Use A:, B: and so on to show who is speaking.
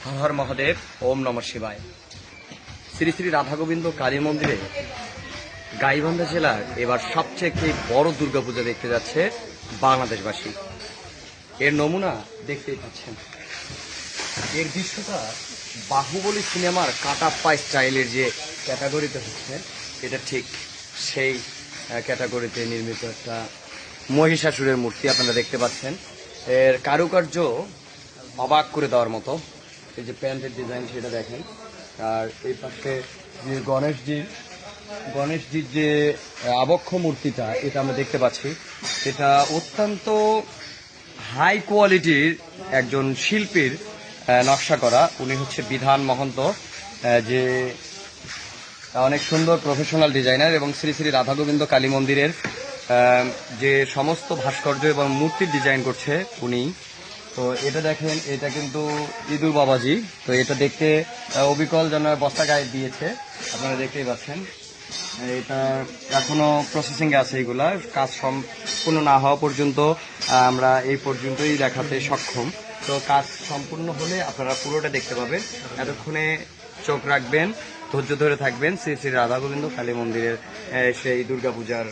A: হর হর মহাদেব, ওম নমঃ শিবায়। শ্রী শ্রী রাধা গোবিন্দ কালী মন্দিরে গাইবান্ধা জেলার এবার সবচেয়ে একটি বড় দুর্গাপূজা দেখতে যাচ্ছে বাংলাদেশবাসী। এর নমুনা দেখতেই পাচ্ছেন। এর দৃশ্যটা বাহুবলী সিনেমার কাটাপ্পা স্টাইলের যে ক্যাটাগরিতে হচ্ছে, এটা ঠিক সেই ক্যাটাগরিতে নির্মিত একটা মহিষাসুরের মূর্তি আপনারা দেখতে পাচ্ছেন। এর কারুকার্য অবাক করে দেওয়ার মতো। এই যে প্যান্টের ডিজাইন সেটা দেখেন। আর এই পাশে যে গণেশজির যে আবক্ষ মূর্তিটা, এটা আমরা দেখতে পাচ্ছি। এটা অত্যন্ত হাই কোয়ালিটির একজন শিল্পীর নকশা করা। উনি হচ্ছে বিধান মহন্ত, যে অনেক সুন্দর প্রফেশনাল ডিজাইনার, এবং শ্রী শ্রী রাধা গোবিন্দ কালী মন্দিরের যে সমস্ত ভাস্কর্য এবং মূর্তির ডিজাইন করছে উনি। তো এটা দেখেন, এটা কিন্তু ইঁদুর বাবাজি। তো এটা দেখতে অবিকল যেন বস্তা গায়ে দিয়েছে, আপনারা দেখতেই পাচ্ছেন। এটা এখনো প্রসেসিংয়ে আছে, এগুলা কাজ সম্পূর্ণ না হওয়া পর্যন্ত আমরা এই পর্যন্তই দেখাতে সক্ষম। তো কাজ সম্পূর্ণ হলে আপনারা পুরোটা দেখতে পাবেন। এতক্ষণে চোখ রাখবেন, ধৈর্য ধরে থাকবেন শ্রী শ্রী রাধা গোবিন্দ কালী মন্দিরের সেই দুর্গাপূজার